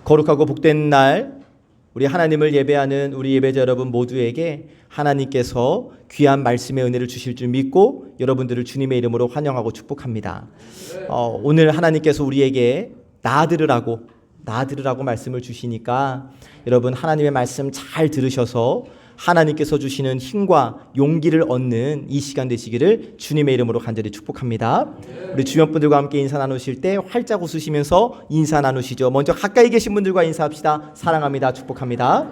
거룩하고 복된 날 우리 하나님을 예배하는 우리 예배자 여러분 모두에게 하나님께서 귀한 말씀의 은혜를 주실 줄 믿고 여러분들을 주님의 이름으로 환영하고 축복합니다. 오늘 하나님께서 우리에게 나아들으라고 말씀을 주시니까 여러분 하나님의 말씀 잘 들으셔서 하나님께서 주시는 힘과 용기를 얻는 이 시간 되시기를 주님의 이름으로 간절히 축복합니다. 우리 주변 분들과 함께 인사 나누실 때 활짝 웃으시면서 인사 나누시죠. 먼저 가까이 계신 분들과 인사합시다. 사랑합니다. 축복합니다.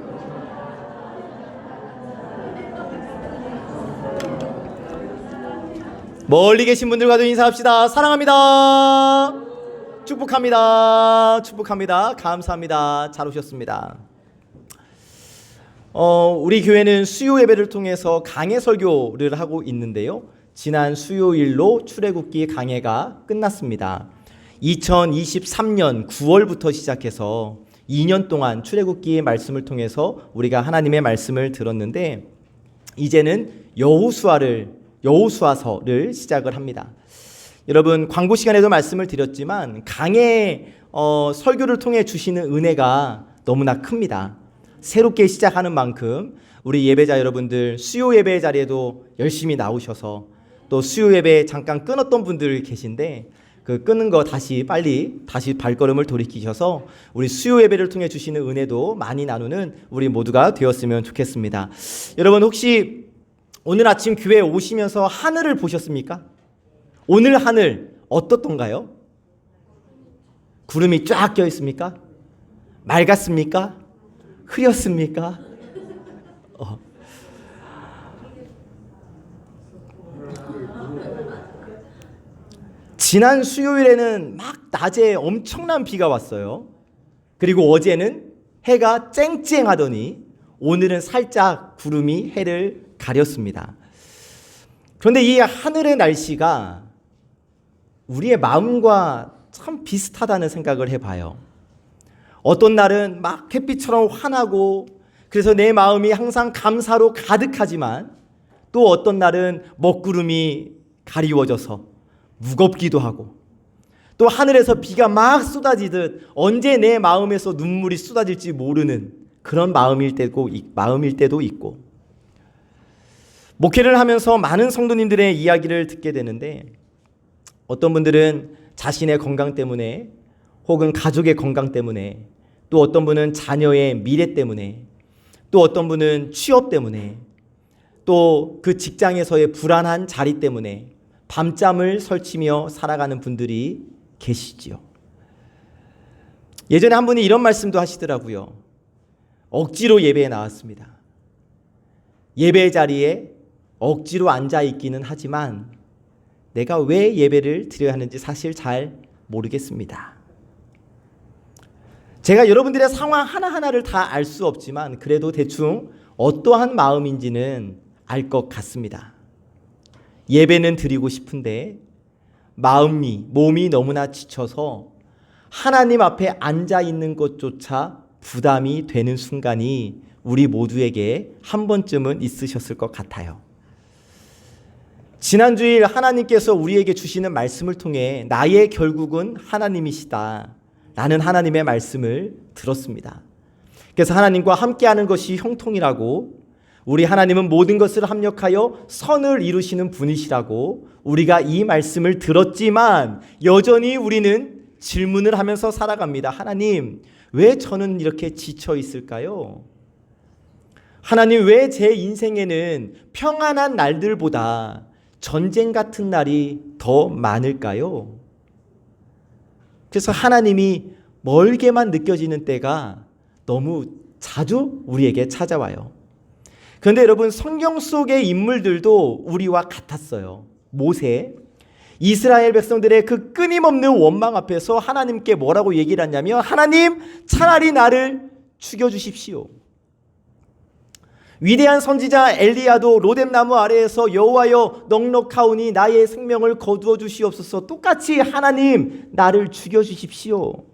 멀리 계신 분들과도 인사합시다. 사랑합니다. 축복합니다. 감사합니다. 잘 오셨습니다. 우리 교회는 수요 예배를 통해서 강해 설교를 하고 있는데요. 지난 수요일로 출애굽기 강해가 끝났습니다. 2023년 9월부터 시작해서 2년 동안 출애굽기의 말씀을 통해서 우리가 하나님의 말씀을 들었는데 이제는 여호수아서를 시작을 합니다. 여러분 광고 시간에도 말씀을 드렸지만 강해 설교를 통해 주시는 은혜가 너무나 큽니다. 새롭게 시작하는 만큼 우리 예배자 여러분들 수요 예배 자리에도 열심히 나오셔서 또 수요 예배 잠깐 끊었던 분들 계신데 그 끊은 거 다시 발걸음을 돌이키셔서 우리 수요 예배를 통해 주시는 은혜도 많이 나누는 우리 모두가 되었으면 좋겠습니다. 여러분 혹시 오늘 아침 교회에 오시면서 하늘을 보셨습니까? 오늘 하늘 어떻던가요? 구름이 쫙 껴 있습니까? 맑았습니까? 흐렸습니까? 지난 수요일에는 막 낮에 엄청난 비가 왔어요. 그리고 어제는 해가 쨍쨍하더니 오늘은 살짝 구름이 해를 가렸습니다. 그런데 이 하늘의 날씨가 우리의 마음과 참 비슷하다는 생각을 해봐요. 어떤 날은 막 햇빛처럼 환하고 그래서 내 마음이 항상 감사로 가득하지만 또 어떤 날은 먹구름이 가리워져서 무겁기도 하고 또 하늘에서 비가 막 쏟아지듯 언제 내 마음에서 눈물이 쏟아질지 모르는 그런 마음일 때도 있고 목회를 하면서 많은 성도님들의 이야기를 듣게 되는데 어떤 분들은 자신의 건강 때문에 혹은 가족의 건강 때문에 또 어떤 분은 자녀의 미래 때문에 또 어떤 분은 취업 때문에 또 그 직장에서의 불안한 자리 때문에 밤잠을 설치며 살아가는 분들이 계시지요. 예전에 한 분이 이런 말씀도 하시더라고요. 억지로 예배에 나왔습니다. 예배 자리에 억지로 앉아 있기는 하지만 내가 왜 예배를 드려야 하는지 사실 잘 모르겠습니다. 제가 여러분들의 상황 하나하나를 다 알 수 없지만 그래도 대충 어떠한 마음인지는 알 것 같습니다. 예배는 드리고 싶은데 몸이 너무나 지쳐서 하나님 앞에 앉아 있는 것조차 부담이 되는 순간이 우리 모두에게 한 번쯤은 있으셨을 것 같아요. 지난주일 하나님께서 우리에게 주시는 말씀을 통해 나의 결국은 하나님이시다 라는 하나님의 말씀을 들었습니다. 그래서 하나님과 함께하는 것이 형통이라고 우리 하나님은 모든 것을 합력하여 선을 이루시는 분이시라고 우리가 이 말씀을 들었지만 여전히 우리는 질문을 하면서 살아갑니다. 하나님, 왜 저는 이렇게 지쳐 있을까요? 하나님, 왜 제 인생에는 평안한 날들보다 전쟁 같은 날이 더 많을까요? 그래서 하나님이 멀게만 느껴지는 때가 너무 자주 우리에게 찾아와요. 그런데 여러분 성경 속의 인물들도 우리와 같았어요. 모세, 이스라엘 백성들의 그 끊임없는 원망 앞에서 하나님께 뭐라고 얘기를 하냐면 하나님 차라리 나를 죽여주십시오. 위대한 선지자 엘리야도 로뎀나무 아래에서 여호와여 넉넉하오니 나의 생명을 거두어 주시옵소서. 똑같이 하나님 나를 죽여주십시오.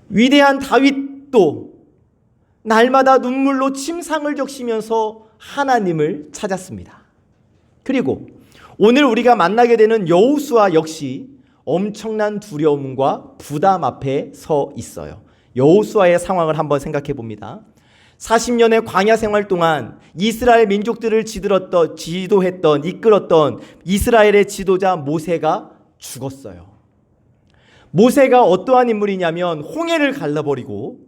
위대한 다윗도 날마다 눈물로 침상을 적시면서 하나님을 찾았습니다. 그리고 오늘 우리가 만나게 되는 여호수아 역시 엄청난 두려움과 부담 앞에 서 있어요. 여호수아의 상황을 한번 생각해 봅니다. 40년의 광야 생활 동안 이스라엘 민족들을 지도했던 이끌었던 이스라엘의 지도자 모세가 죽었어요. 모세가 어떠한 인물이냐면 홍해를 갈라버리고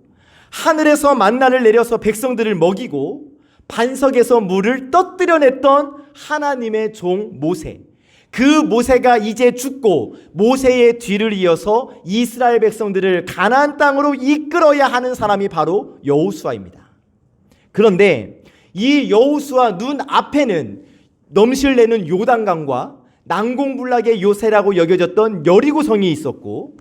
하늘에서 만나를 내려서 백성들을 먹이고 반석에서 물을 떠들여냈던 하나님의 종 모세. 그 모세가 이제 죽고 모세의 뒤를 이어서 이스라엘 백성들을 가나안 땅으로 이끌어야 하는 사람이 바로 여호수아입니다. 그런데 이 여호수아 눈 앞에는 넘실내는 요단강과 난공불락의 요새라고 여겨졌던 여리고성이 있었고,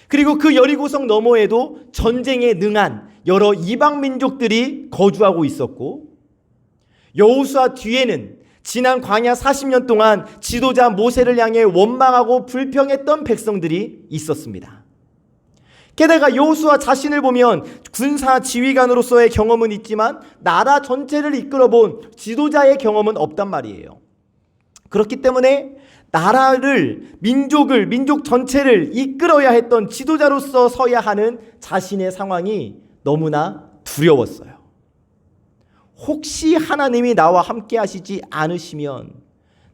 그리고 그 여리고성 너머에도 전쟁에 능한 여러 이방 민족들이 거주하고 있었고, 여호수아 뒤에는 지난 광야 40년 동안 지도자 모세를 향해 원망하고 불평했던 백성들이 있었습니다. 게다가 여호수아 자신을 보면 군사 지휘관으로서의 경험은 있지만 나라 전체를 이끌어본 지도자의 경험은 없단 말이에요. 그렇기 때문에 나라를, 민족 전체를 이끌어야 했던 지도자로서 서야 하는 자신의 상황이 너무나 두려웠어요. 혹시 하나님이 나와 함께 하시지 않으시면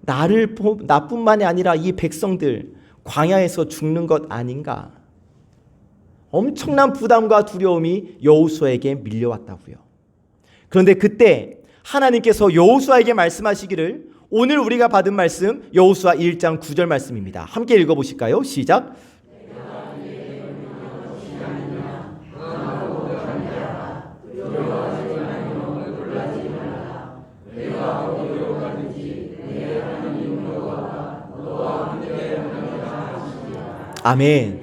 나뿐만이 아니라 이 백성들 광야에서 죽는 것 아닌가? 엄청난 부담과 두려움이 여호수아에게 밀려왔다고요. 그런데 그때 하나님께서 여호수아에게 말씀하시기를, 오늘 우리가 받은 말씀 여호수아 1장 9절 말씀입니다. 함께 읽어보실까요? 시작. 아멘.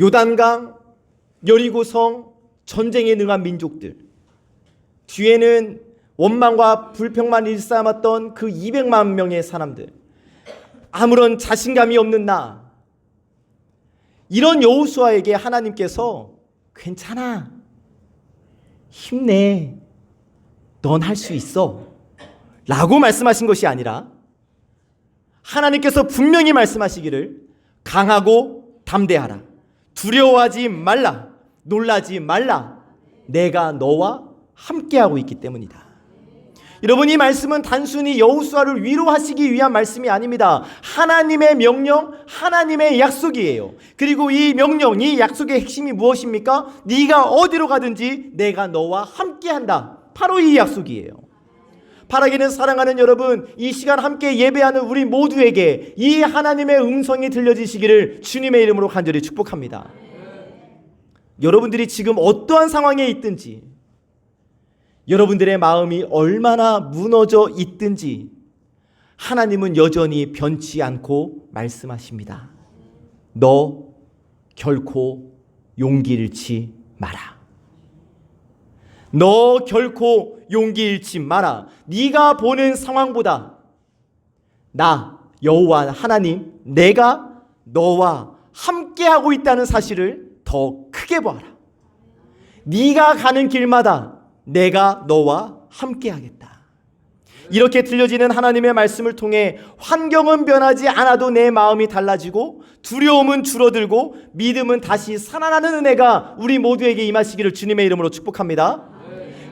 요단강, 여리고성, 전쟁에 능한 민족들, 뒤에는 원망과 불평만 일삼았던 그 200만 명의 사람들, 아무런 자신감이 없는 나, 이런 여호수아에게 하나님께서 괜찮아, 힘내, 넌 할 수 있어 라고 말씀하신 것이 아니라 하나님께서 분명히 말씀하시기를 강하고 담대하라, 두려워하지 말라, 놀라지 말라, 내가 너와 함께하고 있기 때문이다. 여러분, 이 말씀은 단순히 여호수아를 위로하시기 위한 말씀이 아닙니다. 하나님의 명령, 하나님의 약속이에요. 그리고 이 명령, 이 약속의 핵심이 무엇입니까? 네가 어디로 가든지 내가 너와 함께한다. 바로 이 약속이에요. 바라기는 사랑하는 여러분, 이 시간 함께 예배하는 우리 모두에게 이 하나님의 음성이 들려지시기를 주님의 이름으로 간절히 축복합니다. 여러분들이 지금 어떠한 상황에 있든지, 여러분들의 마음이 얼마나 무너져 있든지 하나님은 여전히 변치 않고 말씀하십니다. 너 결코 용기 잃지 마라. 너 결코 용기 잃지 마라. 네가 보는 상황보다 나 여호와 하나님, 내가 너와 함께하고 있다는 사실을 더 크게 보아라. 네가 가는 길마다 내가 너와 함께하겠다. 이렇게 들려지는 하나님의 말씀을 통해 환경은 변하지 않아도 내 마음이 달라지고 두려움은 줄어들고 믿음은 다시 살아나는 은혜가 우리 모두에게 임하시기를 주님의 이름으로 축복합니다.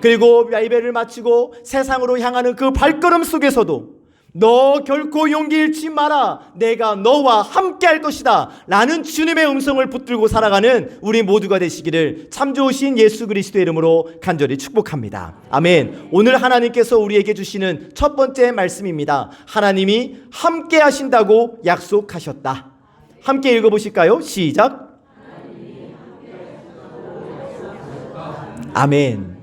그리고 예배를 마치고 세상으로 향하는 그 발걸음 속에서도 너 결코 용기 잃지 마라, 내가 너와 함께 할 것이다 라는 주님의 음성을 붙들고 살아가는 우리 모두가 되시기를 참 좋으신 예수 그리스도의 이름으로 간절히 축복합니다. 아멘. 오늘 하나님께서 우리에게 주시는 첫 번째 말씀입니다. 하나님이 함께 하신다고 약속하셨다. 함께 읽어보실까요? 시작. 아멘.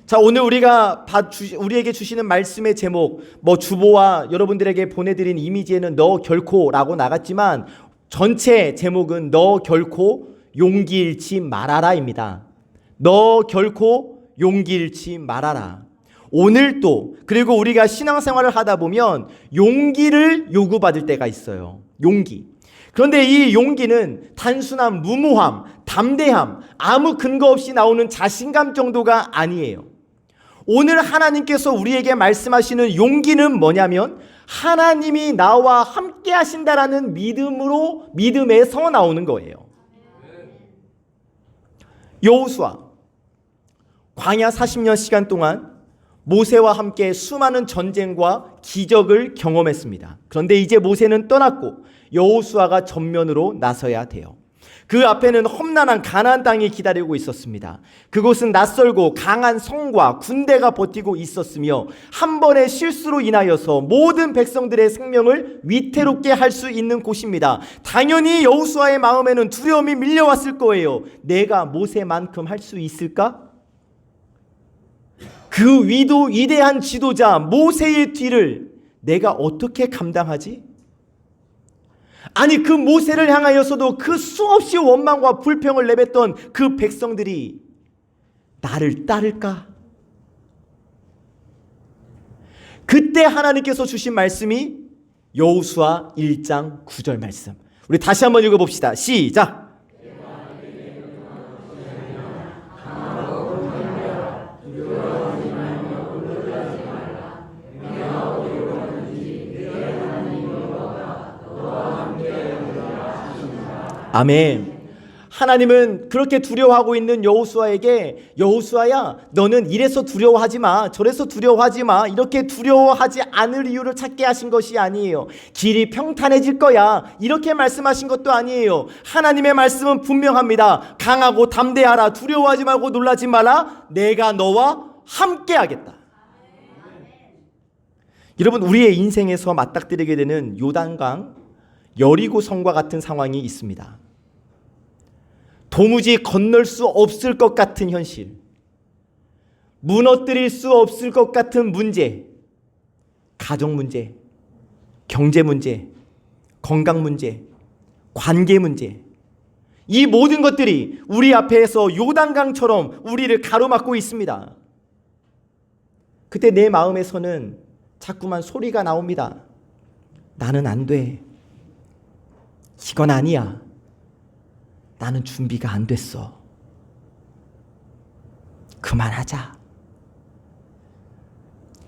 자, 오늘 우리에게 주시는 말씀의 제목, 주보와 여러분들에게 보내드린 이미지에는 너 결코라고 나갔지만 전체 제목은 너 결코 용기 잃지 말아라입니다. 너 결코 용기 잃지 말아라. 오늘도, 그리고 우리가 신앙생활을 하다 보면 용기를 요구받을 때가 있어요. 용기. 그런데 이 용기는 단순한 무모함, 담대함, 아무 근거 없이 나오는 자신감 정도가 아니에요. 오늘 하나님께서 우리에게 말씀하시는 용기는 뭐냐면 하나님이 나와 함께 하신다라는 믿음에서 나오는 거예요. 여호수아 광야 40년 시간 동안 모세와 함께 수많은 전쟁과 기적을 경험했습니다. 그런데 이제 모세는 떠났고 여호수아가 전면으로 나서야 돼요. 그 앞에는 험난한 가나안 땅이 기다리고 있었습니다. 그곳은 낯설고 강한 성과 군대가 버티고 있었으며 한 번의 실수로 인하여서 모든 백성들의 생명을 위태롭게 할 수 있는 곳입니다. 당연히 여호수아의 마음에는 두려움이 밀려왔을 거예요. 내가 모세만큼 할 수 있을까? 그 위대한 지도자 모세의 뒤를 내가 어떻게 감당하지? 아니 그 모세를 향하여서도 그 수없이 원망과 불평을 내뱉던 그 백성들이 나를 따를까? 그때 하나님께서 주신 말씀이 여호수아 1장 9절 말씀. 우리 다시 한번 읽어봅시다. 시작. 아멘. 하나님은 그렇게 두려워하고 있는 여호수아에게 여호수아야 너는 이래서 두려워하지 마 저래서 두려워하지 마 이렇게 두려워하지 않을 이유를 찾게 하신 것이 아니에요. 길이 평탄해질 거야 이렇게 말씀하신 것도 아니에요. 하나님의 말씀은 분명합니다. 강하고 담대하라. 두려워하지 말고 놀라지 마라. 내가 너와 함께 하겠다. 여러분 우리의 인생에서 맞닥뜨리게 되는 요단강 여리고 성과 같은 상황이 있습니다. 도무지 건널 수 없을 것 같은 현실, 무너뜨릴 수 없을 것 같은 문제, 가정 문제, 경제 문제, 건강 문제, 관계 문제, 이 모든 것들이 우리 앞에서 요단강처럼 우리를 가로막고 있습니다. 그때 내 마음에서는 자꾸만 소리가 나옵니다. 나는 안 돼. 이건 아니야. 나는 준비가 안 됐어. 그만하자.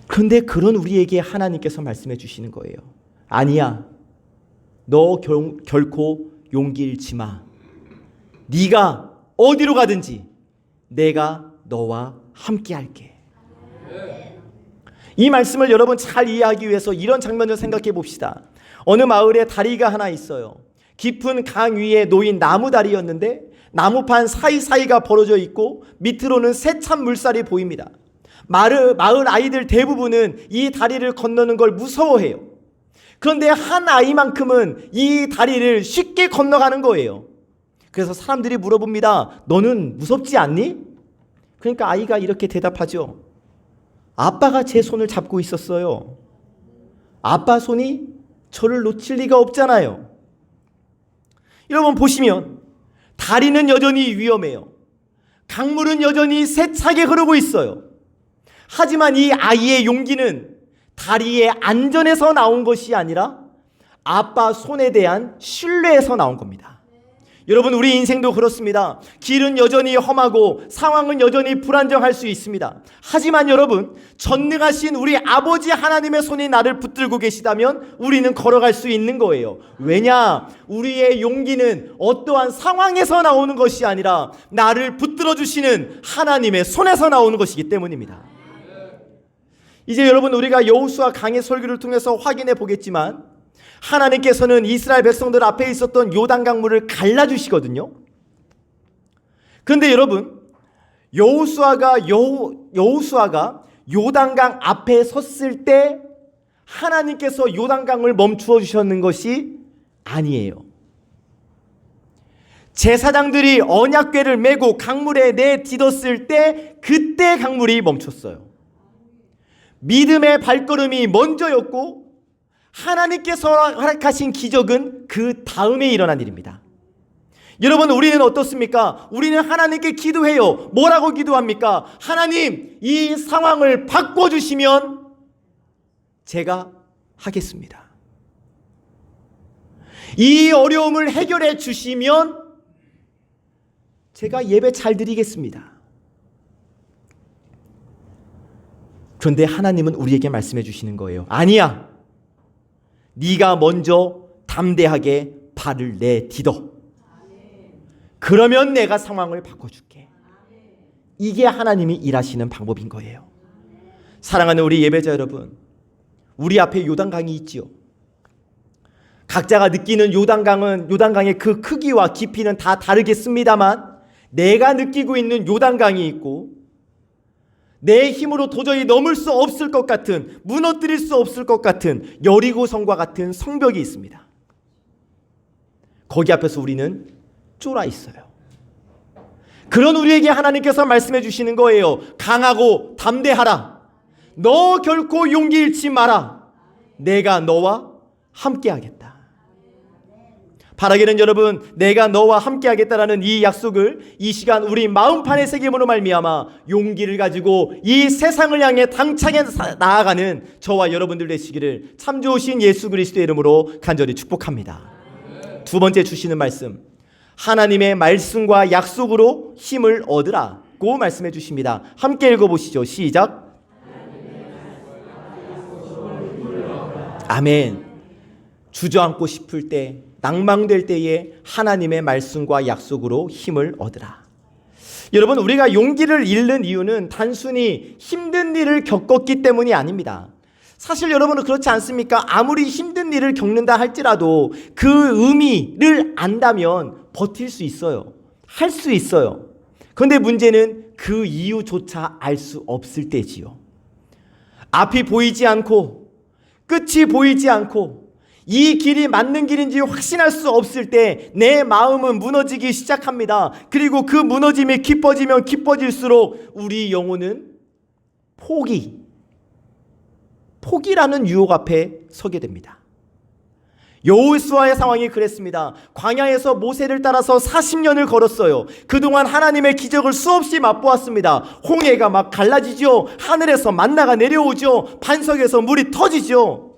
그런데 그런 우리에게 하나님께서 말씀해 주시는 거예요. 아니야. 너 결코 용기 잃지 마. 네가 어디로 가든지 내가 너와 함께 할게. 이 말씀을 여러분 잘 이해하기 위해서 이런 장면을 생각해 봅시다. 어느 마을에 다리가 하나 있어요. 깊은 강 위에 놓인 나무다리였는데 나무판 사이사이가 벌어져 있고 밑으로는 세찬 물살이 보입니다. 마을 아이들 대부분은 이 다리를 건너는 걸 무서워해요. 그런데 한 아이만큼은 이 다리를 쉽게 건너가는 거예요. 그래서 사람들이 물어봅니다. 너는 무섭지 않니? 그러니까 아이가 이렇게 대답하죠. 아빠가 제 손을 잡고 있었어요. 아빠 손이 저를 놓칠 리가 없잖아요. 여러분 보시면 다리는 여전히 위험해요. 강물은 여전히 세차게 흐르고 있어요. 하지만 이 아이의 용기는 다리의 안전에서 나온 것이 아니라 아빠 손에 대한 신뢰에서 나온 겁니다. 여러분 우리 인생도 그렇습니다. 길은 여전히 험하고 상황은 여전히 불안정할 수 있습니다. 하지만 여러분 전능하신 우리 아버지 하나님의 손이 나를 붙들고 계시다면 우리는 걸어갈 수 있는 거예요. 왜냐? 우리의 용기는 어떠한 상황에서 나오는 것이 아니라 나를 붙들어 주시는 하나님의 손에서 나오는 것이기 때문입니다. 이제 여러분 우리가 여호수아 강의 설교를 통해서 확인해 보겠지만 하나님께서는 이스라엘 백성들 앞에 있었던 요단강물을 갈라주시거든요. 그런데 여러분 여호수아가 요단강 앞에 섰을 때 하나님께서 요단강을 멈추어 주셨는 것이 아니에요. 제사장들이 언약궤를 메고 강물에 내딛었을 때 그때 강물이 멈췄어요. 믿음의 발걸음이 먼저였고 하나님께서 허락하신 기적은 그 다음에 일어난 일입니다. 여러분 우리는 어떻습니까? 우리는 하나님께 기도해요. 뭐라고 기도합니까? 하나님 이 상황을 바꿔주시면 제가 하겠습니다. 이 어려움을 해결해 주시면 제가 예배 잘 드리겠습니다. 그런데 하나님은 우리에게 말씀해 주시는 거예요. 아니야. 네가 먼저 담대하게 발을 내디뎌. 그러면 내가 상황을 바꿔줄게. 이게 하나님이 일하시는 방법인 거예요. 사랑하는 우리 예배자 여러분, 우리 앞에 요단강이 있지요. 각자가 느끼는 요단강의 그 크기와 깊이는 다 다르겠습니다만, 내가 느끼고 있는 요단강이 있고 내 힘으로 도저히 넘을 수 없을 것 같은, 무너뜨릴 수 없을 것 같은 여리고성과 같은 성벽이 있습니다. 거기 앞에서 우리는 쫄아 있어요. 그런 우리에게 하나님께서 말씀해 주시는 거예요. 강하고 담대하라. 너 결코 용기 잃지 마라. 내가 너와 함께 하겠다. 바라기는 여러분, 내가 너와 함께 하겠다라는 이 약속을 이 시간 우리 마음판에 새김으로 말미암아 용기를 가지고 이 세상을 향해 당차게 나아가는 저와 여러분들 되시기를 참 좋으신 예수 그리스도의 이름으로 간절히 축복합니다. 두 번째 주시는 말씀, 하나님의 말씀과 약속으로 힘을 얻으라고 말씀해 주십니다. 함께 읽어보시죠. 시작. 아멘. 주저앉고 싶을 때, 낭망될 때에 하나님의 말씀과 약속으로 힘을 얻으라. 여러분, 우리가 용기를 잃는 이유는 단순히 힘든 일을 겪었기 때문이 아닙니다. 사실 여러분은 그렇지 않습니까? 아무리 힘든 일을 겪는다 할지라도 그 의미를 안다면 버틸 수 있어요. 할 수 있어요. 그런데 문제는 그 이유조차 알 수 없을 때지요. 앞이 보이지 않고 끝이 보이지 않고 이 길이 맞는 길인지 확신할 수 없을 때 내 마음은 무너지기 시작합니다. 그리고 그 무너짐이 깊어지면 깊어질수록 우리 영혼은 포기라는 유혹 앞에 서게 됩니다. 여호수아의 상황이 그랬습니다. 광야에서 모세를 따라서 40년을 걸었어요. 그동안 하나님의 기적을 수없이 맛보았습니다. 홍해가 막 갈라지죠. 하늘에서 만나가 내려오죠. 반석에서 물이 터지죠.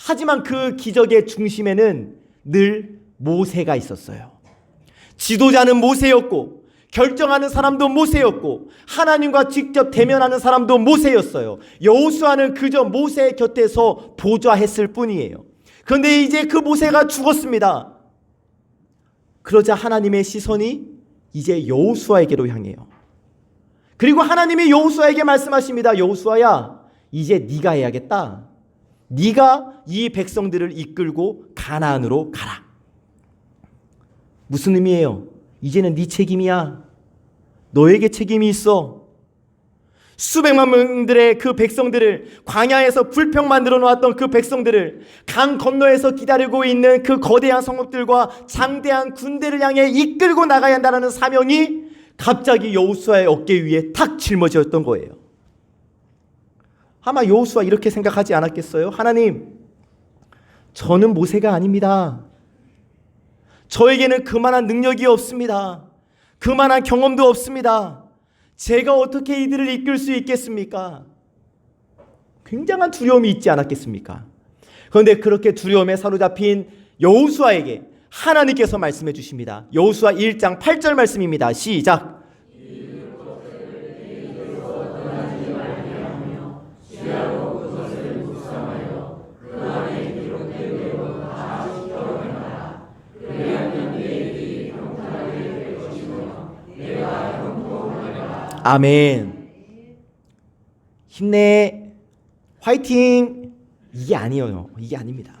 하지만 그 기적의 중심에는 늘 모세가 있었어요. 지도자는 모세였고 결정하는 사람도 모세였고 하나님과 직접 대면하는 사람도 모세였어요. 여호수아는 그저 모세의 곁에서 보좌했을 뿐이에요. 그런데 이제 그 모세가 죽었습니다. 그러자 하나님의 시선이 이제 여호수아에게로 향해요. 그리고 하나님이 여호수아에게 말씀하십니다. 여호수아야, 이제 네가 해야겠다. 네가 이 백성들을 이끌고 가나안으로 가라. 무슨 의미예요? 이제는 네 책임이야. 너에게 책임이 있어. 수백만 명들의 그 백성들을, 광야에서 불평 만들어 놓았던 그 백성들을 강 건너에서 기다리고 있는 그 거대한 성읍들과 장대한 군대를 향해 이끌고 나가야 한다는 사명이 갑자기 여호수아의 어깨 위에 탁 짊어졌던 거예요. 아마 여호수아 이렇게 생각하지 않았겠어요? 하나님, 저는 모세가 아닙니다. 저에게는 그만한 능력이 없습니다. 그만한 경험도 없습니다. 제가 어떻게 이들을 이끌 수 있겠습니까? 굉장한 두려움이 있지 않았겠습니까? 그런데 그렇게 두려움에 사로잡힌 여호수아에게 하나님께서 말씀해 주십니다. 여호수아 1장 8절 말씀입니다. 시작. 아멘. 힘내. 화이팅. 이게 아니에요. 이게 아닙니다.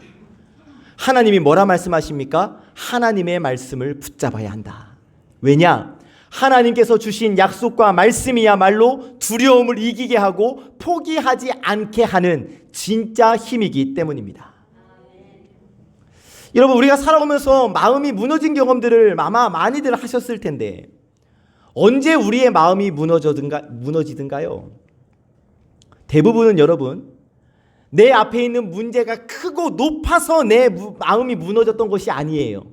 하나님이 뭐라 말씀하십니까? 하나님의 말씀을 붙잡아야 한다. 왜냐? 하나님께서 주신 약속과 말씀이야말로 두려움을 이기게 하고 포기하지 않게 하는 진짜 힘이기 때문입니다. 여러분, 우리가 살아오면서 마음이 무너진 경험들을 아마 많이들 하셨을 텐데 언제 우리의 마음이 무너지든가요? 대부분은 여러분, 내 앞에 있는 문제가 크고 높아서 내 마음이 무너졌던 것이 아니에요.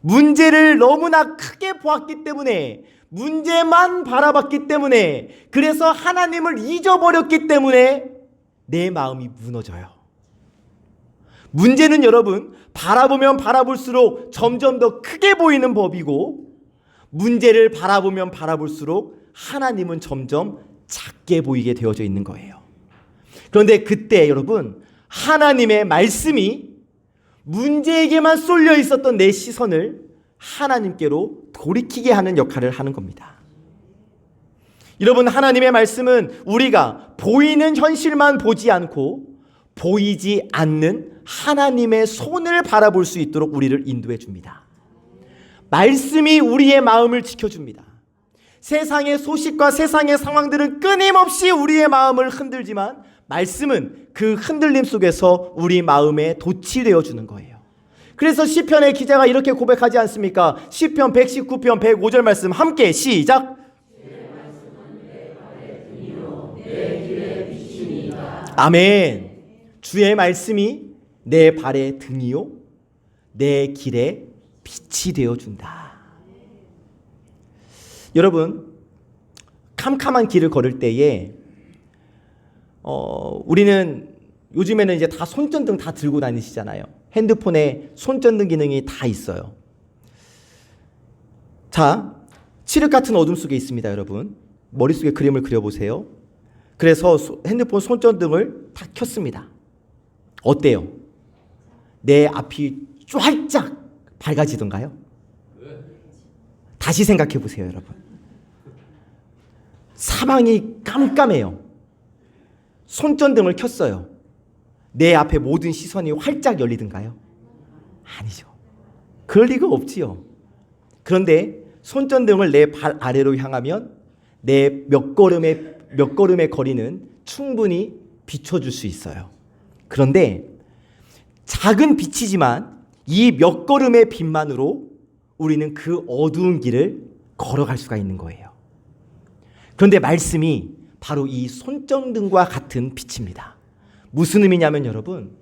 문제를 너무나 크게 보았기 때문에, 문제만 바라봤기 때문에, 그래서 하나님을 잊어버렸기 때문에 내 마음이 무너져요. 문제는 여러분, 바라보면 바라볼수록 점점 더 크게 보이는 법이고, 문제를 바라보면 바라볼수록 하나님은 점점 작게 보이게 되어져 있는 거예요. 그런데 그때 여러분, 하나님의 말씀이 문제에게만 쏠려 있었던 내 시선을 하나님께로 돌이키게 하는 역할을 하는 겁니다. 여러분, 하나님의 말씀은 우리가 보이는 현실만 보지 않고 보이지 않는 하나님의 손을 바라볼 수 있도록 우리를 인도해 줍니다. 말씀이 우리의 마음을 지켜줍니다. 세상의 소식과 세상의 상황들은 끊임없이 우리의 마음을 흔들지만 말씀은 그 흔들림 속에서 우리 마음에 돛이 되어주는 거예요. 그래서 시편의 기자가 이렇게 고백하지 않습니까? 시편 119편 105절 말씀 함께 시작. 아멘. 주의 말씀이 내 발의 등이요 내 길에 빛이 되어준다. 여러분, 캄캄한 길을 걸을 때에 우리는 요즘에는 이제 다 손전등 다 들고 다니시잖아요. 핸드폰에 손전등 기능이 다 있어요. 자, 칠흑 같은 어둠 속에 있습니다, 여러분. 머릿속에 그림을 그려보세요. 그래서 핸드폰 손전등을 다 켰습니다. 어때요? 내 앞이 쫙쫙 밝아지던가요? 다시 생각해 보세요, 여러분. 사방이 깜깜해요. 손전등을 켰어요. 내 앞에 모든 시선이 활짝 열리던가요? 아니죠. 그럴 리가 없지요. 그런데 손전등을 내 발 아래로 향하면 내 몇 걸음의 거리는 충분히 비춰줄 수 있어요. 그런데 작은 빛이지만 이 몇 걸음의 빛만으로 우리는 그 어두운 길을 걸어갈 수가 있는 거예요. 그런데 말씀이 바로 이 손전등과 같은 빛입니다. 무슨 의미냐면 여러분,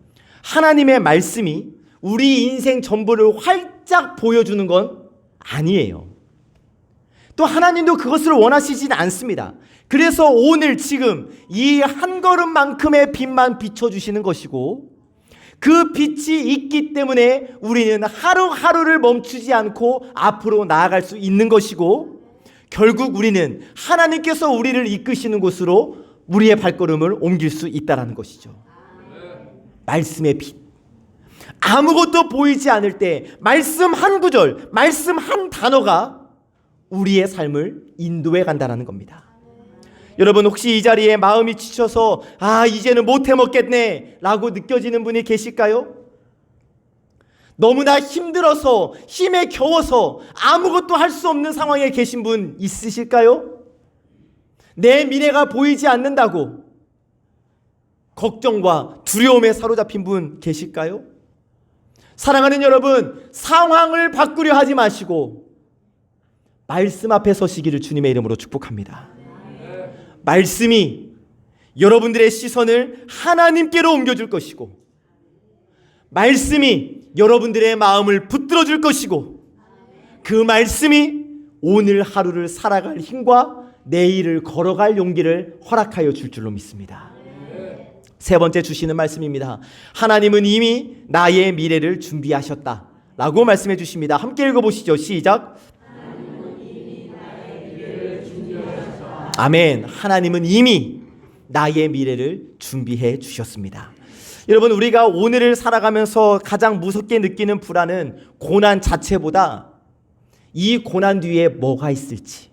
하나님의 말씀이 우리 인생 전부를 활짝 보여주는 건 아니에요. 또 하나님도 그것을 원하시진 않습니다. 그래서 오늘 지금 이 한 걸음만큼의 빛만 비춰주시는 것이고, 그 빛이 있기 때문에 우리는 하루하루를 멈추지 않고 앞으로 나아갈 수 있는 것이고, 결국 우리는 하나님께서 우리를 이끄시는 곳으로 우리의 발걸음을 옮길 수 있다는 것이죠. 말씀의 빛. 아무것도 보이지 않을 때 말씀 한 구절, 말씀 한 단어가 우리의 삶을 인도해 간다는 겁니다. 여러분, 혹시 이 자리에 마음이 지쳐서 이제는 못해 먹겠네 라고 느껴지는 분이 계실까요? 너무나 힘들어서 힘에 겨워서 아무것도 할 수 없는 상황에 계신 분 있으실까요? 내 미래가 보이지 않는다고 걱정과 두려움에 사로잡힌 분 계실까요? 사랑하는 여러분, 상황을 바꾸려 하지 마시고 말씀 앞에 서시기를 주님의 이름으로 축복합니다. 말씀이 여러분들의 시선을 하나님께로 옮겨줄 것이고, 말씀이 여러분들의 마음을 붙들어 줄 것이고, 그 말씀이 오늘 하루를 살아갈 힘과 내일을 걸어갈 용기를 허락하여 줄 줄로 믿습니다. 세 번째 주시는 말씀입니다. 하나님은 이미 나의 미래를 준비하셨다 라고 말씀해 주십니다. 함께 읽어보시죠. 시작. 아멘. 하나님은 이미 나의 미래를 준비해 주셨습니다. 여러분, 우리가 오늘을 살아가면서 가장 무섭게 느끼는 불안은 고난 자체보다 이 고난 뒤에 뭐가 있을지.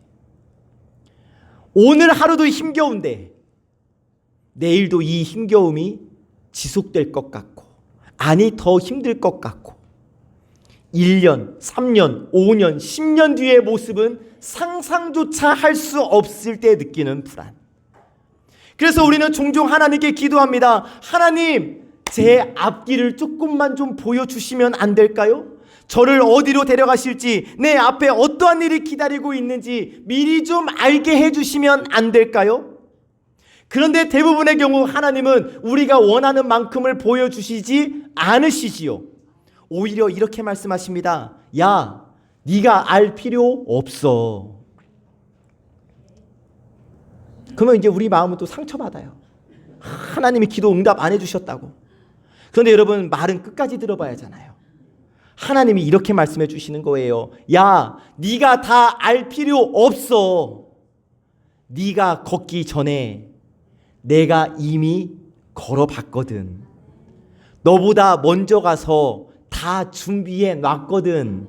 오늘 하루도 힘겨운데 내일도 이 힘겨움이 지속될 것 같고, 아니 더 힘들 것 같고, 1년, 3년, 5년, 10년 뒤의 모습은 상상조차 할 수 없을 때 느끼는 불안. 그래서 우리는 종종 하나님께 기도합니다. 하나님, 제 앞길을 조금만 좀 보여주시면 안 될까요? 저를 어디로 데려가실지, 내 앞에 어떠한 일이 기다리고 있는지 미리 좀 알게 해주시면 안 될까요? 그런데 대부분의 경우 하나님은 우리가 원하는 만큼을 보여주시지 않으시지요. 오히려 이렇게 말씀하십니다. 야, 네가 알 필요 없어. 그러면 이제 우리 마음은 또 상처받아요. 하나님이 기도 응답 안 해주셨다고. 그런데 여러분, 말은 끝까지 들어봐야 하잖아요. 하나님이 이렇게 말씀해 주시는 거예요. 야, 네가 다 알 필요 없어. 네가 걷기 전에 내가 이미 걸어봤거든. 너보다 먼저 가서 다 준비해 놨거든.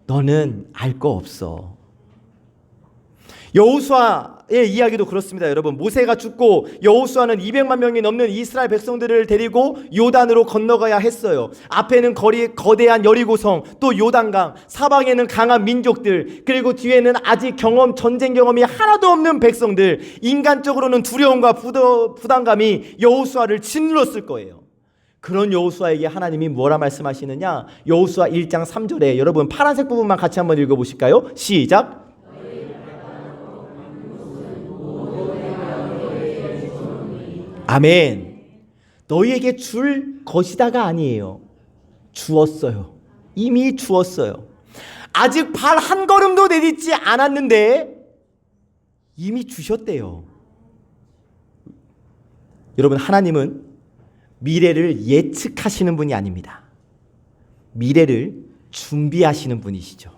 너는 알 거 없어. 여호수아의 이야기도 그렇습니다. 여러분, 모세가 죽고 여호수아는 200만 명이 넘는 이스라엘 백성들을 데리고 요단으로 건너가야 했어요. 앞에는 거대한 여리고성, 또 요단강, 사방에는 강한 민족들, 그리고 뒤에는 아직 전쟁 경험이 하나도 없는 백성들. 인간적으로는 두려움과 부담감이 여호수아를 짓눌렀을 거예요. 그런 여호수아에게 하나님이 뭐라 말씀하시느냐? 여호수아 1장 3절에 여러분 파란색 부분만 같이 한번 읽어보실까요? 시작. 아멘. 너희에게 줄 것이다가 아니에요. 주었어요. 이미 주었어요. 아직 발 한 걸음도 내딛지 않았는데 이미 주셨대요. 여러분, 하나님은 미래를 예측하시는 분이 아닙니다. 미래를 준비하시는 분이시죠.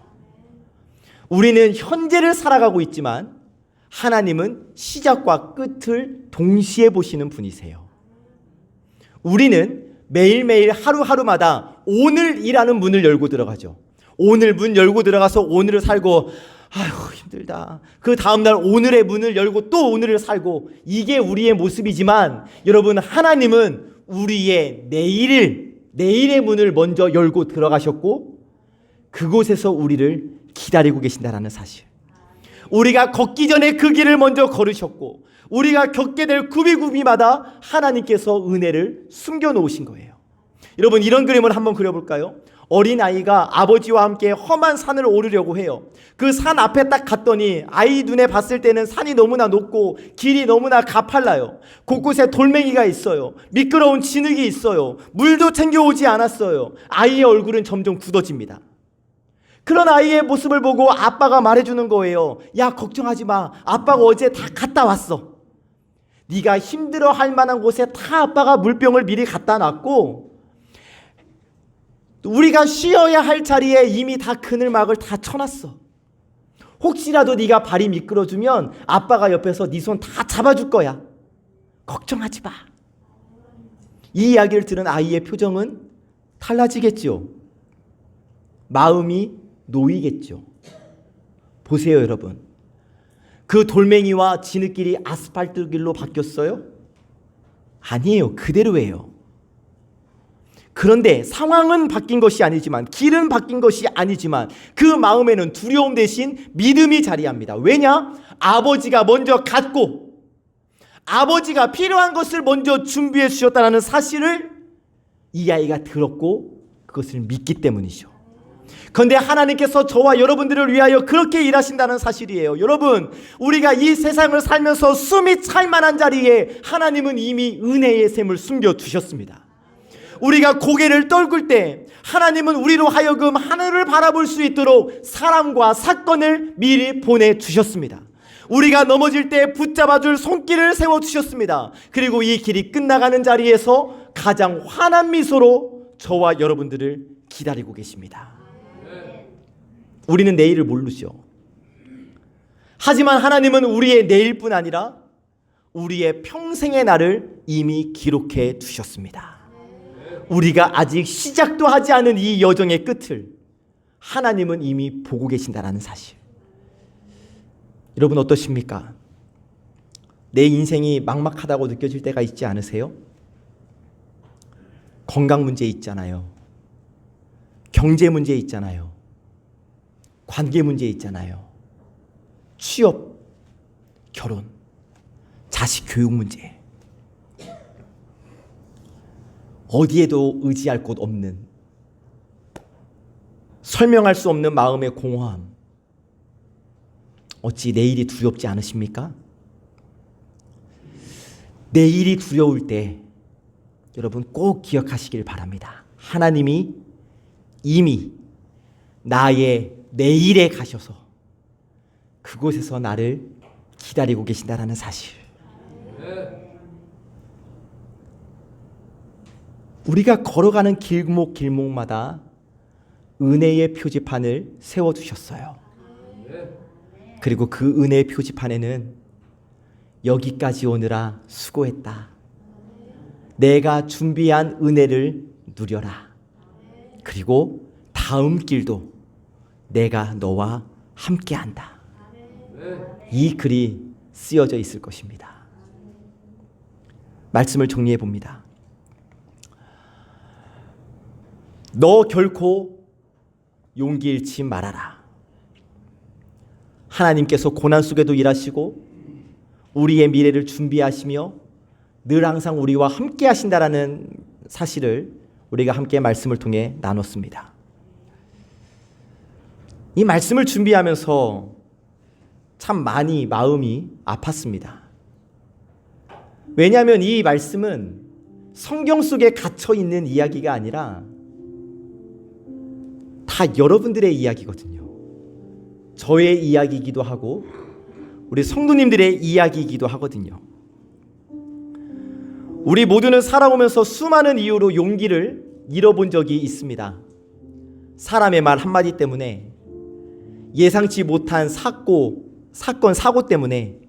우리는 현재를 살아가고 있지만 하나님은 시작과 끝을 동시에 보시는 분이세요. 우리는 매일매일 하루하루마다 오늘이라는 문을 열고 들어가죠. 오늘 문 열고 들어가서 오늘을 살고 아휴 힘들다. 그 다음날 오늘의 문을 열고 또 오늘을 살고, 이게 우리의 모습이지만 여러분, 하나님은 우리의 내일의 문을 먼저 열고 들어가셨고 그곳에서 우리를 기다리고 계신다는 사실. 우리가 걷기 전에 그 길을 먼저 걸으셨고 우리가 겪게 될 구비구비마다 하나님께서 은혜를 숨겨놓으신 거예요. 여러분, 이런 그림을 한번 그려볼까요? 어린아이가 아버지와 함께 험한 산을 오르려고 해요. 그 산 앞에 딱 갔더니 아이 눈에 봤을 때는 산이 너무나 높고 길이 너무나 가팔라요. 곳곳에 돌멩이가 있어요. 미끄러운 진흙이 있어요. 물도 챙겨오지 않았어요. 아이의 얼굴은 점점 굳어집니다. 그런 아이의 모습을 보고 아빠가 말해주는 거예요. 야, 걱정하지 마. 아빠가 어제 다 갔다 왔어. 네가 힘들어할 만한 곳에 다 아빠가 물병을 미리 갖다 놨고 우리가 쉬어야 할 자리에 이미 다 그늘막을 다 쳐놨어. 혹시라도 네가 발이 미끄러지면 아빠가 옆에서 네 손 다 잡아줄 거야. 걱정하지 마. 이 이야기를 들은 아이의 표정은 달라지겠죠. 마음이 놓이겠죠. 보세요, 여러분. 그 돌멩이와 진흙길이 아스팔트 길로 바뀌었어요? 아니에요. 그대로예요. 그런데 상황은 바뀐 것이 아니지만, 길은 바뀐 것이 아니지만 그 마음에는 두려움 대신 믿음이 자리합니다. 왜냐? 아버지가 먼저 갔고 아버지가 필요한 것을 먼저 준비해 주셨다는 사실을 이 아이가 들었고 그것을 믿기 때문이죠. 그런데 하나님께서 저와 여러분들을 위하여 그렇게 일하신다는 사실이에요. 여러분, 우리가 이 세상을 살면서 숨이 찰 만한 자리에 하나님은 이미 은혜의 샘을 숨겨두셨습니다. 우리가 고개를 떨굴 때 하나님은 우리로 하여금 하늘을 바라볼 수 있도록 사람과 사건을 미리 보내주셨습니다. 우리가 넘어질 때 붙잡아줄 손길을 세워주셨습니다. 그리고 이 길이 끝나가는 자리에서 가장 환한 미소로 저와 여러분들을 기다리고 계십니다. 우리는 내일을 모르죠. 하지만 하나님은 우리의 내일뿐 아니라 우리의 평생의 날을 이미 기록해 두셨습니다. 우리가 아직 시작도 하지 않은 이 여정의 끝을 하나님은 이미 보고 계신다는 사실. 여러분, 어떠십니까? 내 인생이 막막하다고 느껴질 때가 있지 않으세요? 건강 문제 있잖아요. 경제 문제 있잖아요. 관계 문제 있잖아요. 취업, 결혼, 자식 교육 문제. 어디에도 의지할 곳 없는, 설명할 수 없는 마음의 공허함. 어찌 내일이 두렵지 않으십니까? 내일이 두려울 때 여러분 꼭 기억하시길 바랍니다. 하나님이 이미 나의 내일에 가셔서 그곳에서 나를 기다리고 계신다는 사실. 우리가 걸어가는 길목마다 은혜의 표지판을 세워두셨어요. 그리고 그 은혜의 표지판에는 여기까지 오느라 수고했다. 내가 준비한 은혜를 누려라. 그리고 다음 길도 내가 너와 함께한다. 이 글이 쓰여져 있을 것입니다. 말씀을 정리해 봅니다. 너 결코 용기 잃지 말아라. 하나님께서 고난 속에도 일하시고 우리의 미래를 준비하시며 늘 항상 우리와 함께 하신다라는 사실을 우리가 함께 말씀을 통해 나눴습니다. 이 말씀을 준비하면서 참 많이 마음이 아팠습니다. 왜냐하면 이 말씀은 성경 속에 갇혀 있는 이야기가 아니라 다 여러분들의 이야기거든요. 저의 이야기이기도 하고 우리 성도님들의 이야기이기도 하거든요. 우리 모두는 살아오면서 수많은 이유로 용기를 잃어본 적이 있습니다. 사람의 말 한마디 때문에, 예상치 못한 사건, 사고 때문에,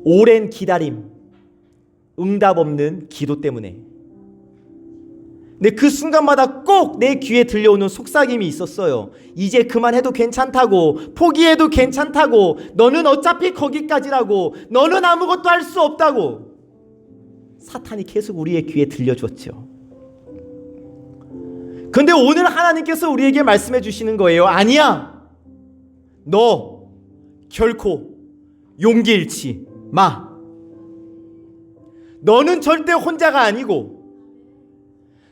오랜 기다림, 응답 없는 기도 때문에. 근데 그 순간마다 꼭 내 귀에 들려오는 속삭임이 있었어요. 이제 그만해도 괜찮다고, 포기해도 괜찮다고, 너는 어차피 거기까지라고, 너는 아무것도 할 수 없다고. 사탄이 계속 우리의 귀에 들려줬죠. 그런데 오늘 하나님께서 우리에게 말씀해 주시는 거예요. 아니야, 너 결코 용기 잃지 마. 너는 절대 혼자가 아니고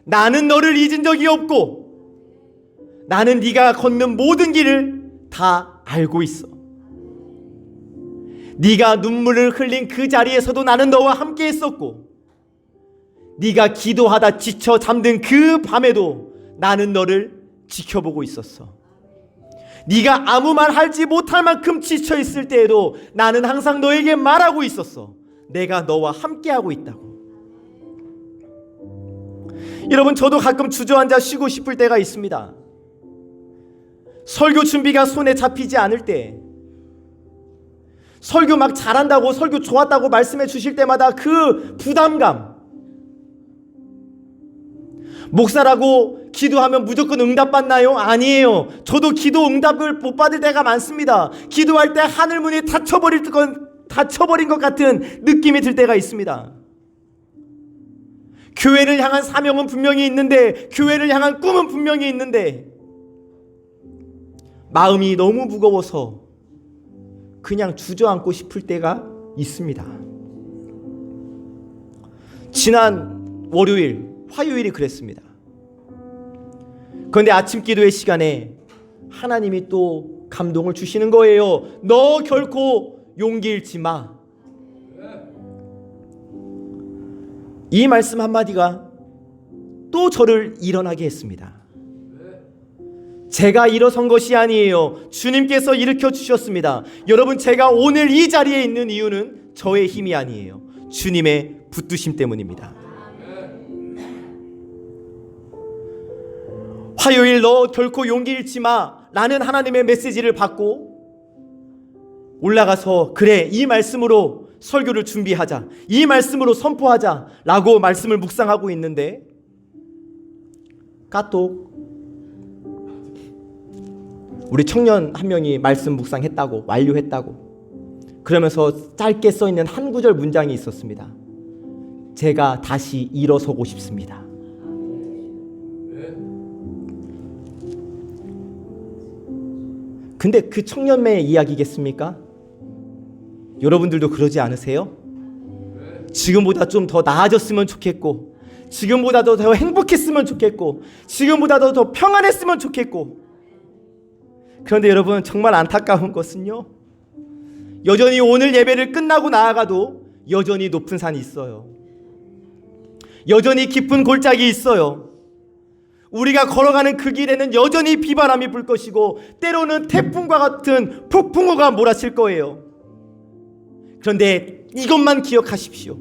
나는 너를 잊은 적이 없고 나는 네가 걷는 모든 길을 다 알고 있어. 네가 눈물을 흘린 그 자리에서도 나는 너와 함께 했었고 네가 기도하다 지쳐 잠든 그 밤에도 나는 너를 지켜보고 있었어. 네가 아무 말 하지 못할 만큼 지쳐 있을 때에도 나는 항상 너에게 말하고 있었어. 내가 너와 함께하고 있다고. 여러분, 저도 가끔 주저앉아 쉬고 싶을 때가 있습니다. 설교 준비가 손에 잡히지 않을 때, 설교 막 잘한다고, 설교 좋았다고 말씀해 주실 때마다 그 부담감, 목사라고 기도하면 무조건 응답받나요? 아니에요. 저도 기도 응답을 못 받을 때가 많습니다. 기도할 때 하늘문이 닫혀버린 것 같은 느낌이 들 때가 있습니다. 교회를 향한 사명은 분명히 있는데, 교회를 향한 꿈은 분명히 있는데 마음이 너무 무거워서 그냥 주저앉고 싶을 때가 있습니다. 지난 월요일, 화요일이 그랬습니다. 그런데 아침 기도의 시간에 하나님이 또 감동을 주시는 거예요. 너 결코 용기 잃지 마. 이 말씀 한마디가 또 저를 일어나게 했습니다. 제가 일어선 것이 아니에요. 주님께서 일으켜 주셨습니다. 여러분, 제가 오늘 이 자리에 있는 이유는 저의 힘이 아니에요. 주님의 붙드심 때문입니다. 화요일 너 결코 용기 잃지 마 라는 하나님의 메시지를 받고 올라가서 그래, 이 말씀으로 설교를 준비하자, 이 말씀으로 선포하자 라고 말씀을 묵상하고 있는데 까똑 우리 청년 한 명이 말씀 묵상했다고, 완료했다고 그러면서 짧게 써있는 한 구절 문장이 있었습니다. 제가 다시 일어서고 싶습니다. 근데 그 청년매의 이야기겠습니까? 여러분들도 그러지 않으세요? 지금보다 좀 더 나아졌으면 좋겠고, 지금보다 더 행복했으면 좋겠고, 지금보다 더 평안했으면 좋겠고. 그런데 여러분, 정말 안타까운 것은요, 여전히 오늘 예배를 끝나고 나아가도 여전히 높은 산이 있어요. 여전히 깊은 골짜기 있어요. 우리가 걸어가는 그 길에는 여전히 비바람이 불 것이고 때로는 태풍과 같은 폭풍우가 몰아칠 거예요. 그런데 이것만 기억하십시오.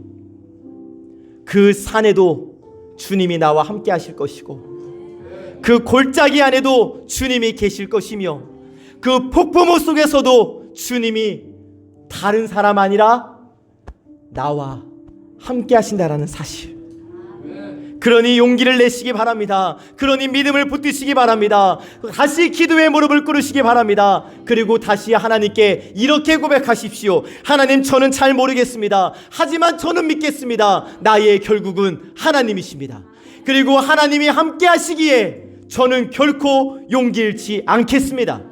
그 산에도 주님이 나와 함께 하실 것이고 그 골짜기 안에도 주님이 계실 것이며 그 폭풍우 속에서도 주님이 다른 사람 아니라 나와 함께 하신다라는 사실. 그러니 용기를 내시기 바랍니다. 그러니 믿음을 붙드시기 바랍니다. 다시 기도의 무릎을 꿇으시기 바랍니다. 그리고 다시 하나님께 이렇게 고백하십시오. 하나님, 저는 잘 모르겠습니다. 하지만 저는 믿겠습니다. 나의 결국은 하나님이십니다. 그리고 하나님이 함께 하시기에 저는 결코 용기 잃지 않겠습니다.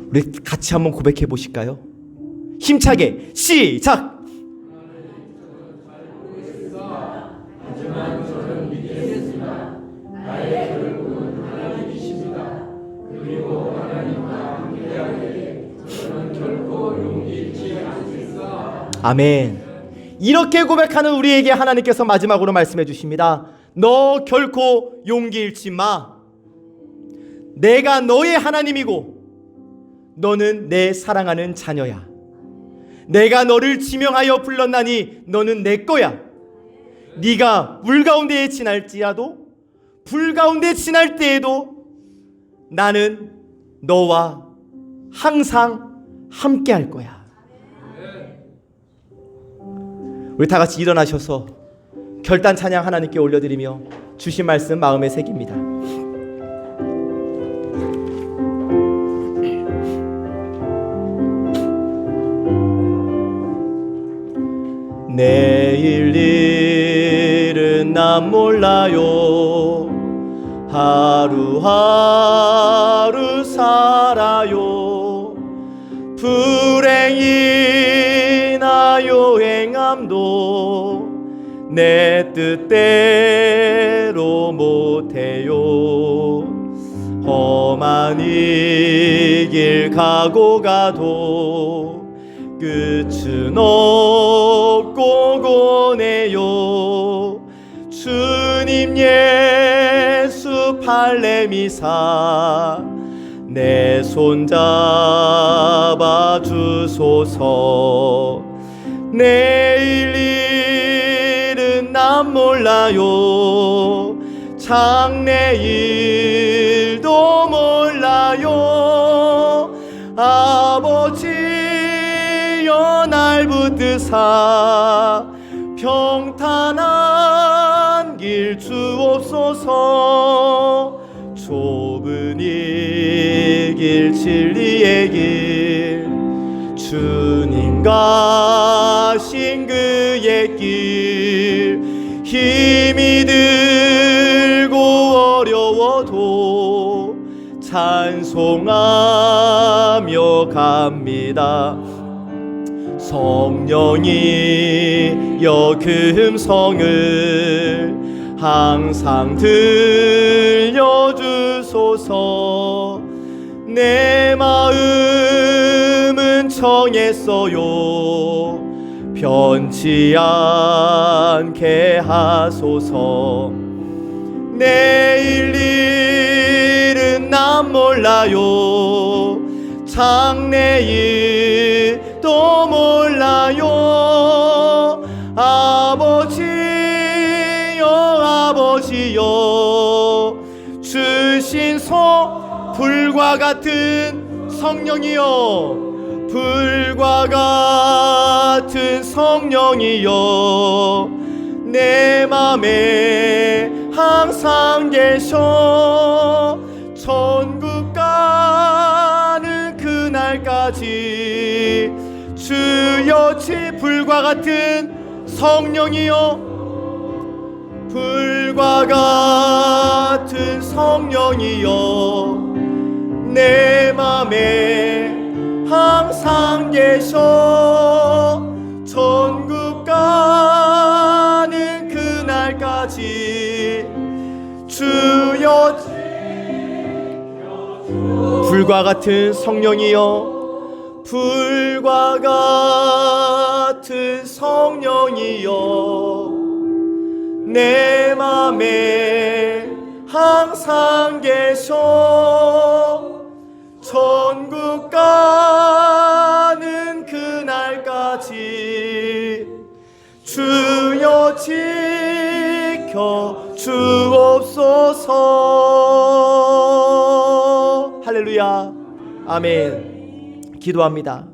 우리 같이 한번 고백해 보실까요? 힘차게 시작! 아멘. 이렇게 고백하는 우리에게 하나님께서 마지막으로 말씀해 주십니다. 너 결코 용기 잃지 마. 내가 너의 하나님이고 너는 내 사랑하는 자녀야. 내가 너를 지명하여 불렀나니 너는 내 거야. 네가 물 가운데에 지날지라도 불 가운데 지날 때에도 나는 너와 항상 함께 할 거야. 우리 다 같이 일어나셔서 결단 찬양 하나님께 올려드리며 주신 말씀 마음에 새깁니다. 내일 일은 난 몰라요. 하루하루 살아요. 불행이나 요행함도 내 뜻대로 못해요. 험한 이 길 가고 가도 끝은 없고 고네요. 주님 예수 팔레미사 내 손 잡아 주소서. 내일 일은 난 몰라요. 장래일도 몰라요. 아버지여 날 붙드사 평탄한 길 주옵소서. 좁은 이 길 진리의 길 주님 가신 그의 길 힘이 들고 어려워도 찬송하며 갑니다. 성령이 그 음성을 항상 들려주소서. 내 마음은 정했어요. 변치 않게 하소서. 내일 일은 난 몰라요. 장래일도 몰라요. 아버지여 주신 불과 같은 성령이여, 불과 같은 성령이여 내 맘에 항상 계셔. 천국 가는 그날까지 주여. 불과 같은 성령이여, 불과 같은 성령이여 내 맘에 항상 계셔. 천국 가는 그날까지 주여. 불과 같은 성령이여, 불과 같은 성령이여 내 맘에 항상 계셔. 천국 가는 그날까지 주여 지켜 주옵소서. 할렐루야. 아멘. 기도합니다.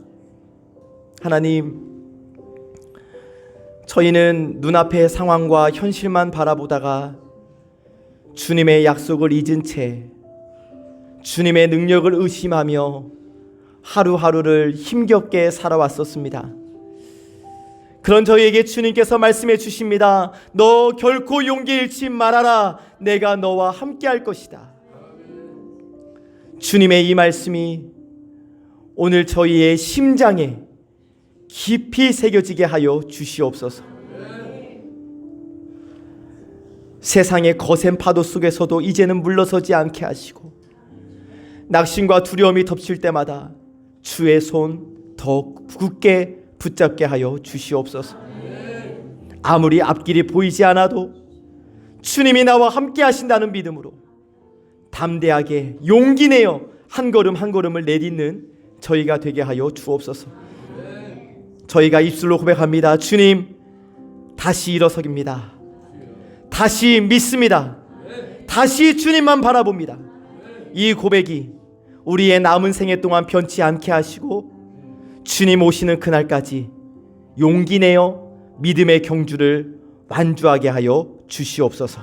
하나님, 저희는 눈앞의 상황과 현실만 바라보다가 주님의 약속을 잊은 채 주님의 능력을 의심하며 하루하루를 힘겹게 살아왔었습니다. 그런 저희에게 주님께서 말씀해 주십니다. 너 결코 용기 잃지 말아라. 내가 너와 함께 할 것이다. 주님의 이 말씀이 오늘 저희의 심장에 깊이 새겨지게 하여 주시옵소서. 세상의 거센 파도 속에서도 이제는 물러서지 않게 하시고 낙심과 두려움이 덮칠 때마다 주의 손 더 굳게 붙잡게 하여 주시옵소서. 아무리 앞길이 보이지 않아도 주님이 나와 함께 하신다는 믿음으로 담대하게 용기 내어 한 걸음 한 걸음을 내딛는 저희가 되게 하여 주옵소서. 저희가 입술로 고백합니다. 주님, 다시 일어섭니다. 다시 믿습니다. 다시 주님만 바라봅니다. 이 고백이 우리의 남은 생애 동안 변치 않게 하시고 주님 오시는 그날까지 용기 내어 믿음의 경주를 완주하게 하여 주시옵소서.